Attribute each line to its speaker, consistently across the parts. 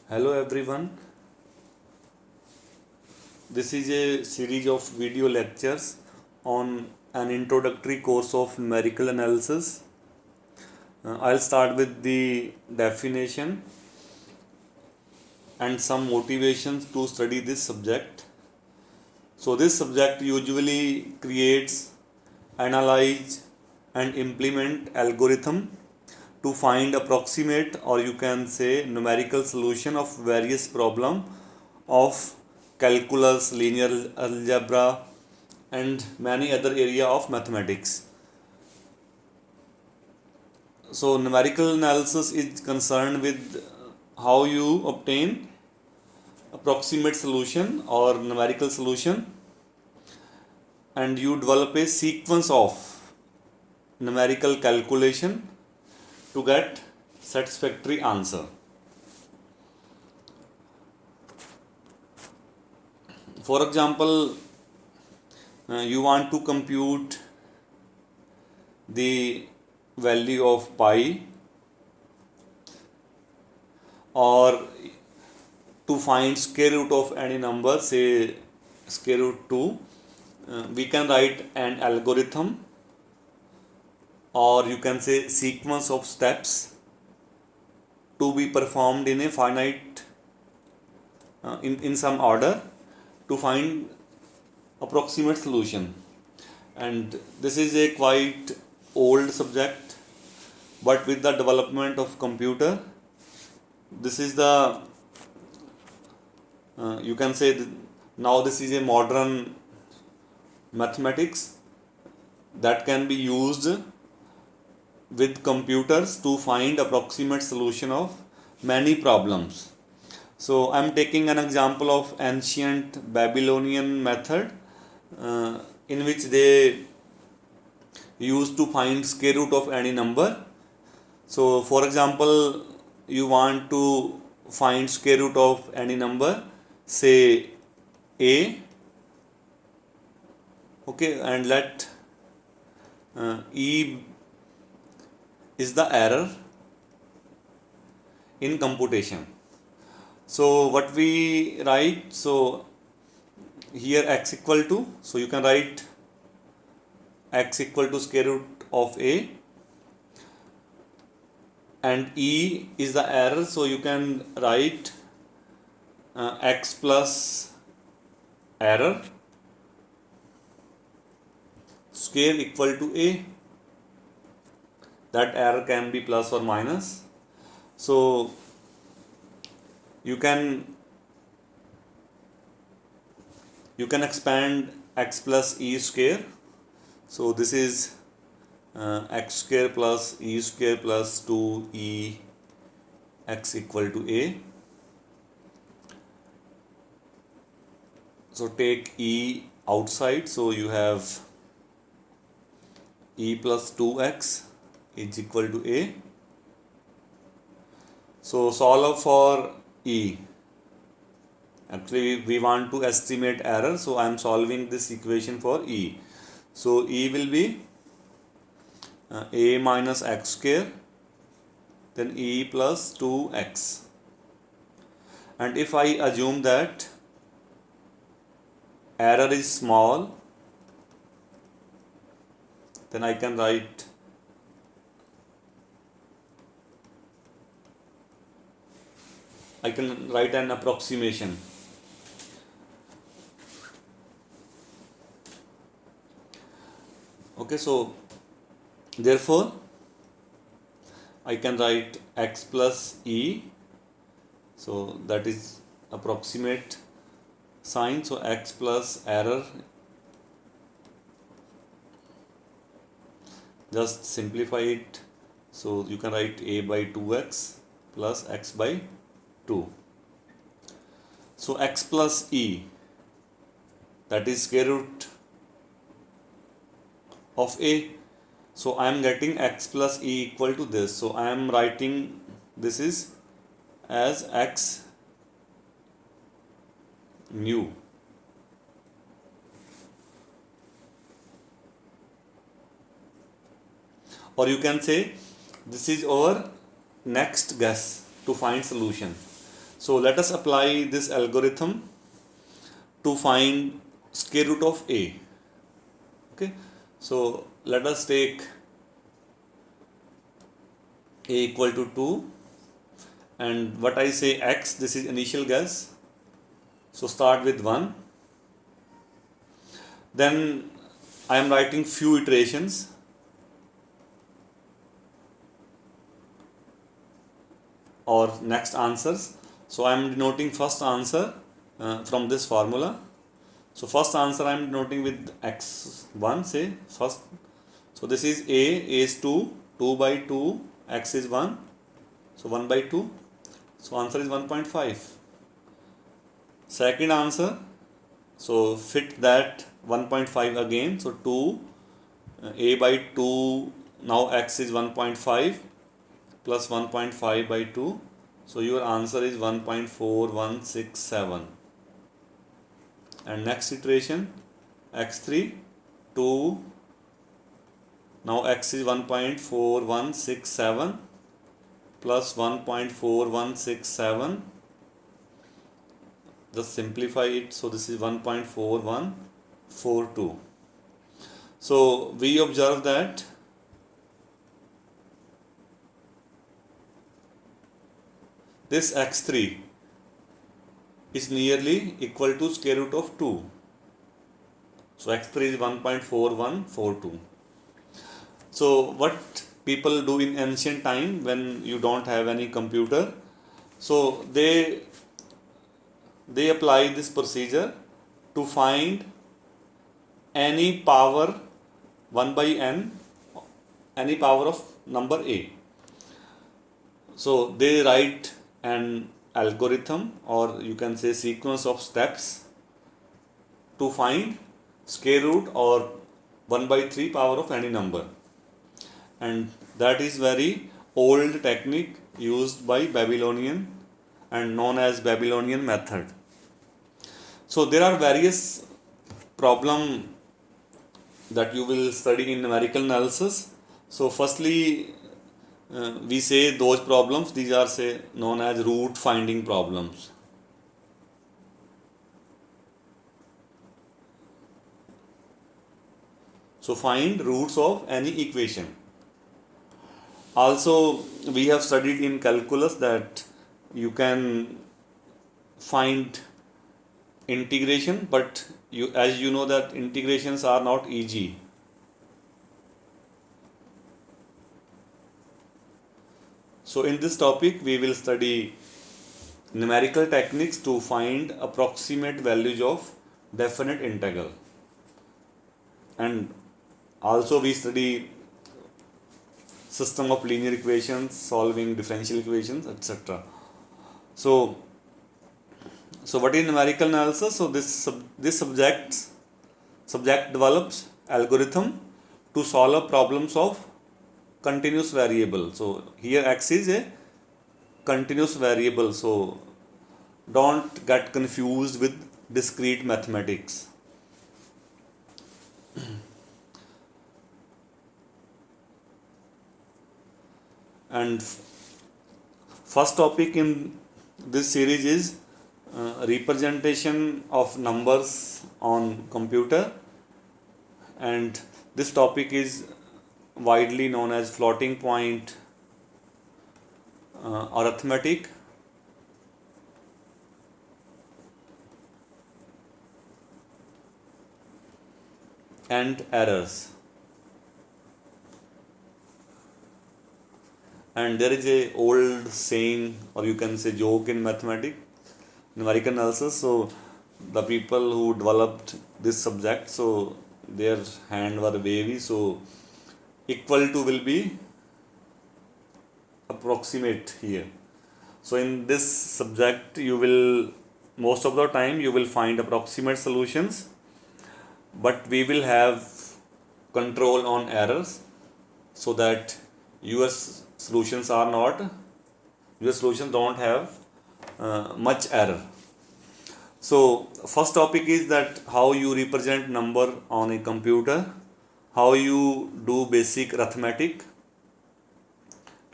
Speaker 1: Hello everyone. This is a series of video lectures on an introductory course of numerical analysis. I'll start with the definition and some motivations to study this subject. So this subject usually creates, analyze and implement algorithm to find approximate or you can say numerical solution of various problem of calculus, linear algebra and many other area of mathematics. So numerical analysis is concerned with how you obtain approximate solution or numerical solution, and you develop a sequence of numerical calculation to get satisfactory answer. For example, you want to compute the value of pi, or to find square root of any number, say square root 2, we can write an algorithm or you can say sequence of steps to be performed in a finite in some order to find approximate solution. And this is a quite old subject, but with the development of computer, this is the you can say now this is a modern mathematics that can be used with computers to find approximate solution of many problems. So I am taking an example of ancient Babylonian method in which they used to find square root of any number. So for example, you want to find square root of any number, say a, okay, and let e is the error in computation. So what we write, so here x equal to, so you can write x equal to square root of a, and e is the error, so you can write x plus error square equal to a. That error can be plus or minus. So you can expand x plus e square. So this is x square plus e square plus 2e x equal to a. So take e outside, so you have e plus 2x is equal to a. So solve for e. Actually we want to estimate error, so I am solving this equation for e. So e will be a minus x square, then e plus 2x. And if I assume that error is small, then I can write an approximation. Okay, so therefore I can write x plus e, so that is approximate sign, so x plus error, just simplify it, so you can write a by 2x plus x by 2. So x plus e, that is square root of a. So I am getting x plus e equal to this. So I am writing this is as x mu. Or you can say this is our next guess to find solution. So let us apply this algorithm to find square root of a. Okay, so let us take a equal to 2, and what I say x, this is initial guess, so start with 1. Then I am writing few iterations, or next answers. So I am denoting first answer from this formula. So first answer I am denoting with x1, say first. So this is a is 2, 2 by 2, x is 1, so 1 by 2. So answer is 1.5. Second answer, so fit that 1.5 again. So 2, a by 2, now x is 1.5 plus 1.5 by 2. So your answer is 1.4167. And next iteration, x3, 2, now x is 1.4167 plus 1.4167. Just simplify it. So this is 1.4142. So we observe that this x3 is nearly equal to square root of 2. So x3 is 1.4142. So what people do in ancient time when you don't have any computer, so they apply this procedure to find any power 1 by n, any power of number a. So they write an algorithm, or you can say sequence of steps, to find square root or 1 by 3 power of any number. And that is very old technique used by Babylonian and known as Babylonian method. So there are various problems that you will study in numerical analysis. So firstly, we say those problems, these are say known as root finding problems. So find roots of any equation. Also we have studied in calculus that you can find integration, but as you know that integrations are not easy. So in this topic we will study numerical techniques to find approximate values of definite integral, and also we study system of linear equations, solving differential equations, etc. So what is numerical analysis? So this subject develops algorithm to solve problems of continuous variable. So here x is a continuous variable, so don't get confused with discrete mathematics. And first topic in this series is representation of numbers on computer, and this topic is widely known as floating point arithmetic, and errors. And there is a old saying, or you can say joke, in mathematics, numerical analysis. So the people who developed this subject, so their hand were wavy, so equal to will be approximate here. So in this subject you will, most of the time you will find approximate solutions, but we will have control on errors, so that your solutions don't have much error. So first topic is that how you represent number on a computer, how you do basic arithmetic,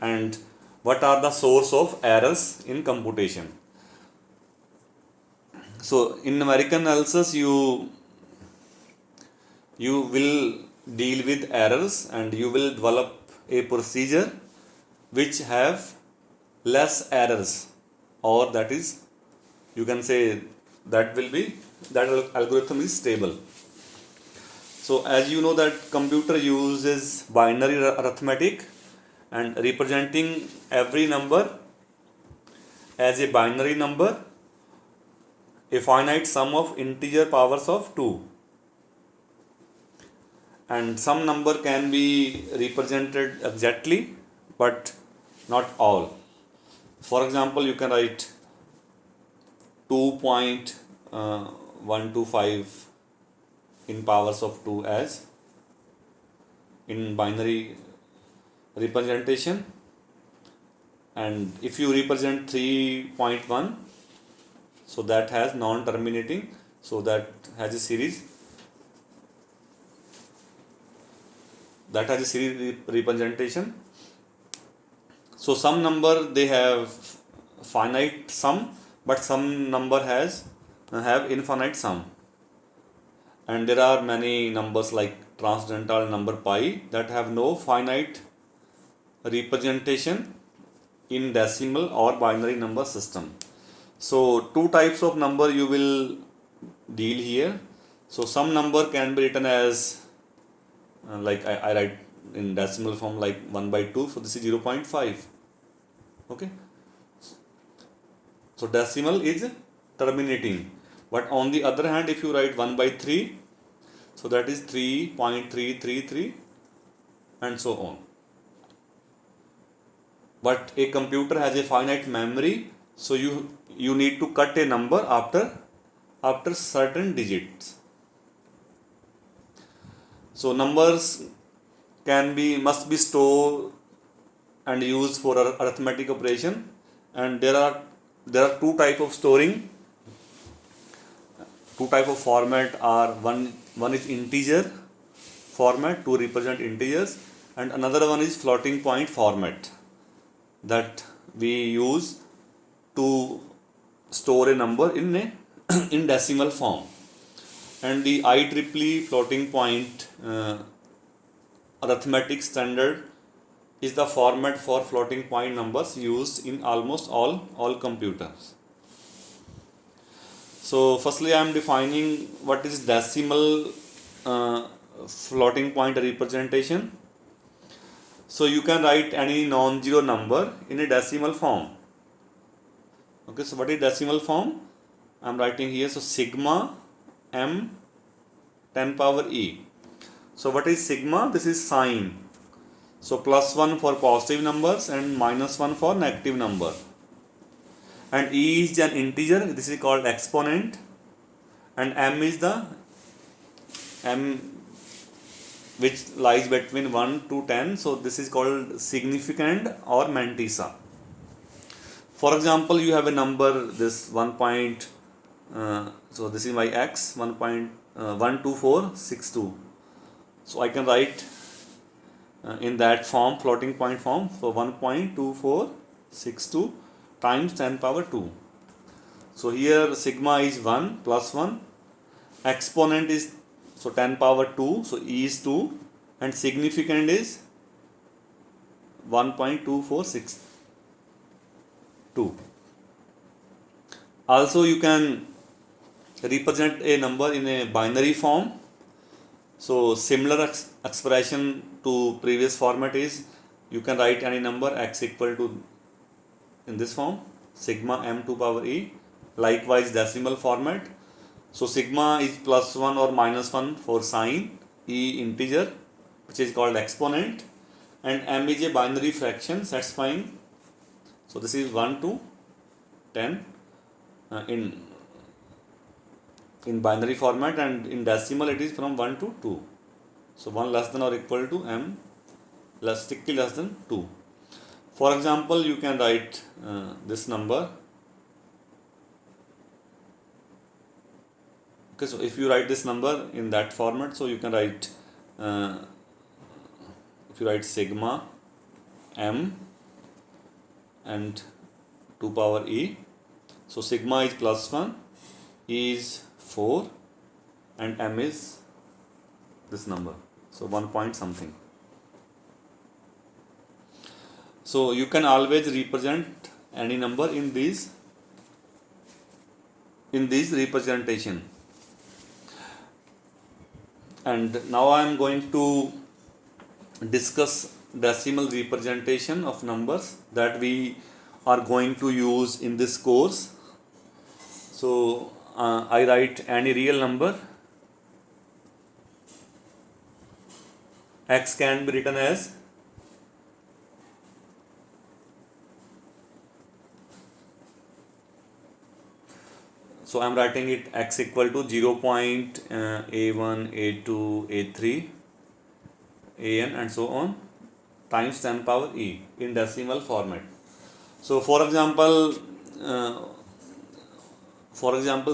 Speaker 1: and what are the source of errors in computation. So in numerical analysis, you will deal with errors, and you will develop a procedure which have less errors, or that is, you can say, that will be, that algorithm is stable. So as you know that computer uses binary arithmetic, and representing every number as a binary number, a finite sum of integer powers of 2, and some number can be represented exactly but not all. For example, you can write 2.125 in powers of 2 as in binary representation, and if you represent 3.1, so that has non-terminating, so that has a series, representation. So some number they have finite sum, but some number have infinite sum, and there are many numbers like transcendental number pi that have no finite representation in decimal or binary number system. So two types of number you will deal here. So some number can be written as like I write in decimal form like 1 by 2, so this is 0.5. Okay, so decimal is terminating, but on the other hand, if you write 1 by 3, so that is 3.333, and so on. But a computer has a finite memory, so you need to cut a number after certain digits. So numbers must be stored and used for arithmetic operation, and there are two type of storing. Two type of format are one is integer format to represent integers, and another one is floating point format that we use to store a number in a in decimal form. And the IEEE floating point arithmetic standard is the format for floating point numbers used in almost all computers. So firstly, I am defining what is decimal floating point representation. So you can write any non-zero number in a decimal form. Okay, so what is decimal form? I am writing here, so sigma m 10 power e. So what is sigma? This is sign. So +1 for positive numbers and -1 for negative number. And e is an integer, this is called exponent, and m is the m which lies between 1 to 10, so this is called significand or mantissa. For example, you have a number, this 1. So this is my x, 1.12462. So I can write in that form, floating point form, so 1.2462 times 10 power 2. So here sigma is 1 +1, exponent is, so 10 power 2, so e is 2, and significand is 1.2462. Also you can represent a number in a binary form. So similar expression to previous format is, you can write any number x equal to, in this form, sigma m 2 power e. Likewise decimal format, so sigma is +1 or -1 for sign, e integer which is called exponent, and m is a binary fraction satisfying, so this is 1 to 10 in binary format, and in decimal it is from 1 to 2. So 1 less than or equal to m strictly less than 2. For example, you can write this number. Okay, so if you write this number in that format, so you can write if you write sigma m and 2 power e, so sigma is +1 is 4 and m is this number, so 1 point something. So you can always represent any number in these representation. And now I am going to discuss decimal representation of numbers that we are going to use in this course. So I write any real number. X can be written as so I am writing it x equal to 0.a1, a2, a3, an and so on times 10 power e in decimal format. So for example,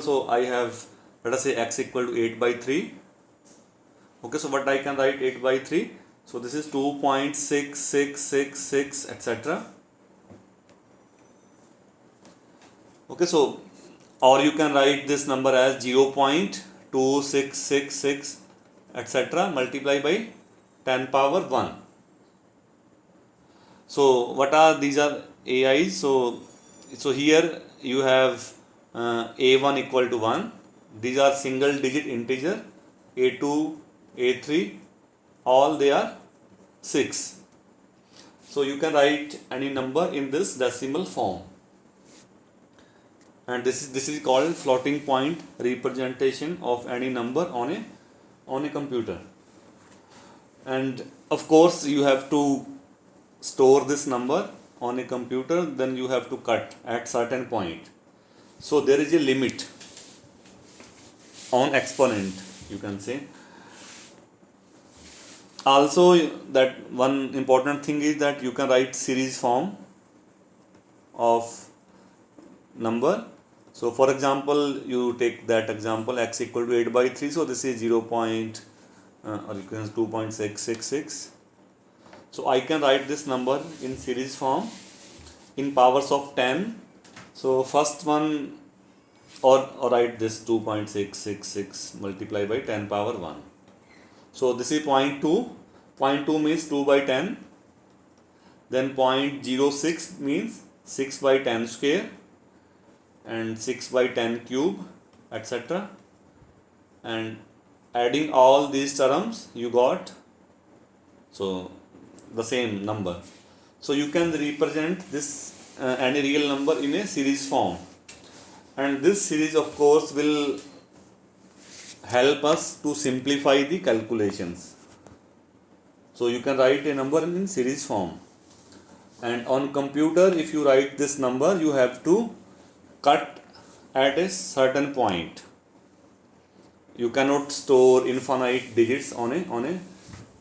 Speaker 1: so I have, let us say, x equal to 8 by 3. Okay, so what I can write 8 by 3. So this is 2.6666 etc. Okay, so or you can write this number as 0.2666 etc. multiply by 10 power 1. So what are these are AIs? So here you have A1 equal to 1. These are single digit integer. A2, A3, all they are 6. So you can write any number in this decimal form. And this is called floating point representation of any number on a computer. And of course you have to store this number on a computer, then you have to cut at certain point. So there is a limit on exponent, you can say. Also, that one important thing is that you can write series form of number. So for example, you take that example x equal to 8 by 3. So this is 0. Or you can 2.666. So I can write this number in series form in powers of 10. So first one, or write this 2.666 multiplied by 10 power 1. So this is 0.2. 0.2 means 2 by 10. Then 0.06 means 6 by 10 square. And 6 by 10 cube, etc. And adding all these terms, you got so the same number. So you can represent this any real number in a series form, and this series of course will help us to simplify the calculations. So you can write a number in series form, and on computer if you write this number, you have to cut at a certain point. You cannot store infinite digits on a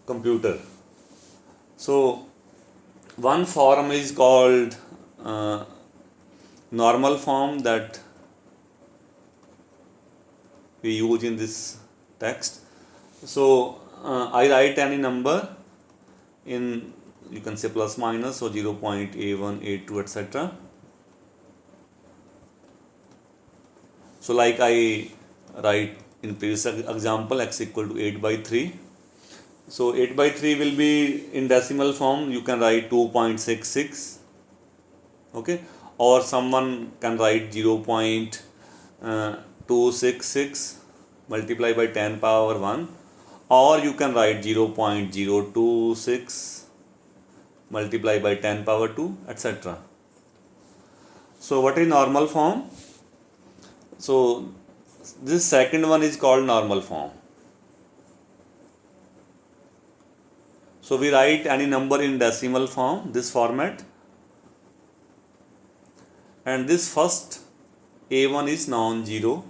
Speaker 1: computer. So one form is called normal form that we use in this text. So I write any number in, you can say plus minus, so 0.a1, a2, etc. So like I write in previous example, x equal to 8 by 3. So 8 by 3 will be in decimal form, you can write 2.66. Okay, or someone can write 0.266 multiplied by 10 power 1, or you can write 0.026 multiplied by 10 power 2, etc. So what is normal form? So this second one is called normal form. So we write any number in decimal form, this format, and this first a1 is non-zero.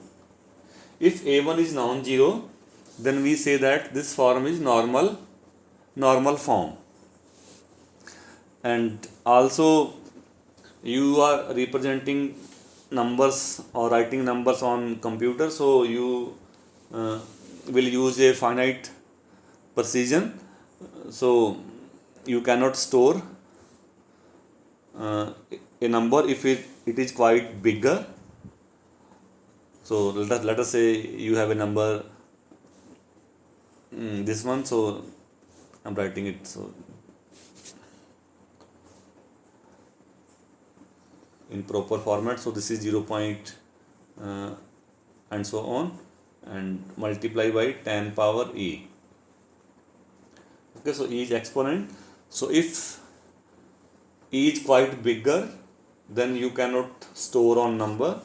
Speaker 1: If a1 is non-zero, then we say that this form is normal form. And also you are representing numbers or writing numbers on computer, so you will use a finite precision. So you cannot store a number if it is quite bigger. So let us say you have a number, this one, so I'm writing it, so in proper format. So this is 0 point and so on, and multiply by 10 power e. Okay, so e is exponent. So if e is quite bigger, then you cannot store on number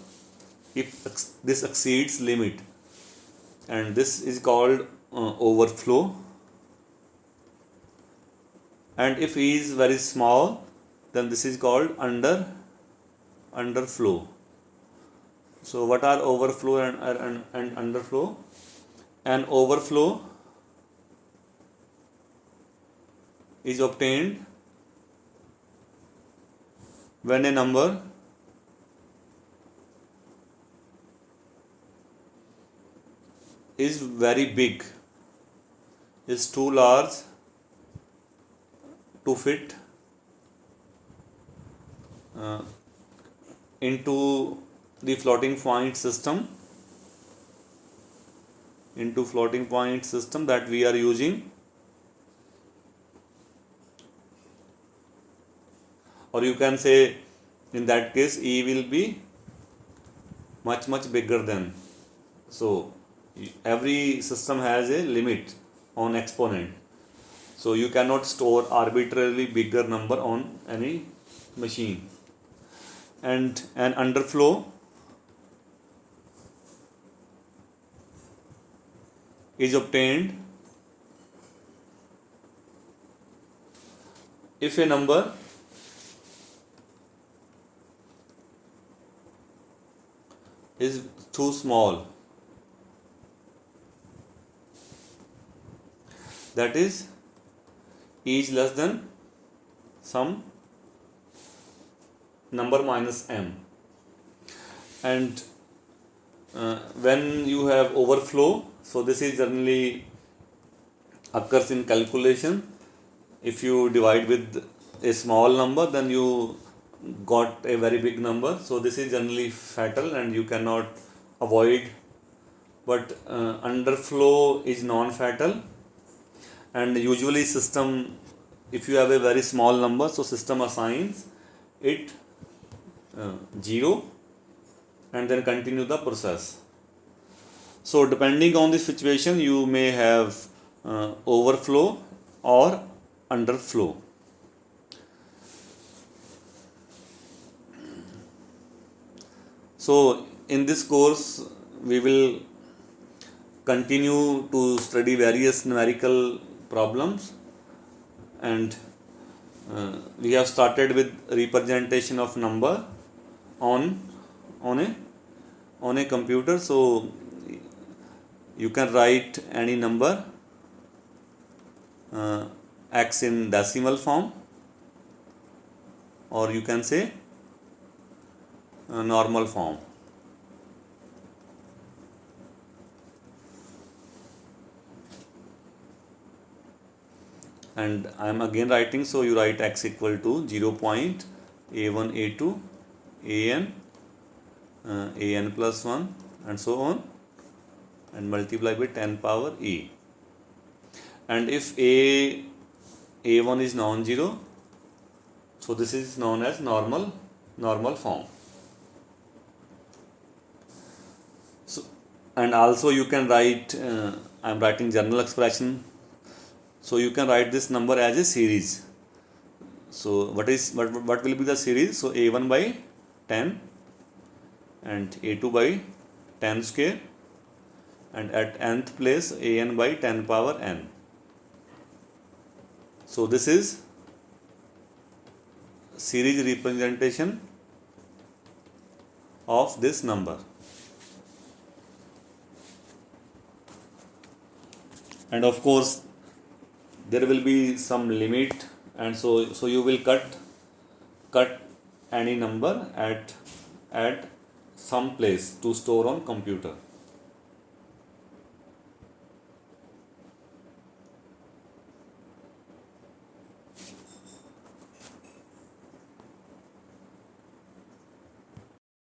Speaker 1: if this exceeds limit, and this is called overflow. And if e is very small, then this is called underflow. So what are overflow and underflow? An overflow is obtained when a number is very big, is too large to fit into the floating point system, that we are using, or you can say in that case e will be much bigger than. So every system has a limit on exponent, so you cannot store arbitrarily bigger number on any machine. And an underflow is obtained if a number is too small, that is e is less than some number minus m. And when you have overflow, so this is generally occurs in calculation. If you divide with a small number, then you got a very big number, so this is generally fatal and you cannot avoid. But underflow is non-fatal, and usually system, if you have a very small number, so system assigns it 0 and then continue the process. So depending on the situation, you may have overflow or underflow. So in this course we will continue to study various numerical problems, and we have started with representation of number on a computer. So you can write any number x in decimal form, or you can say normal form. And I am again writing, so you write x equal to 0.a1 a2 an plus 1 and so on, and multiply by 10 power e. And if a1 is non-zero, so this is known as normal form. So, and also you can write, I am writing general expression, so you can write this number as a series. So what will be the series? So a1 by 10 and a2 by 10 square, and at nth place an by 10 power n. So this is series representation of this number. And of course there will be some limit, and so you will cut any number at some place to store on computer.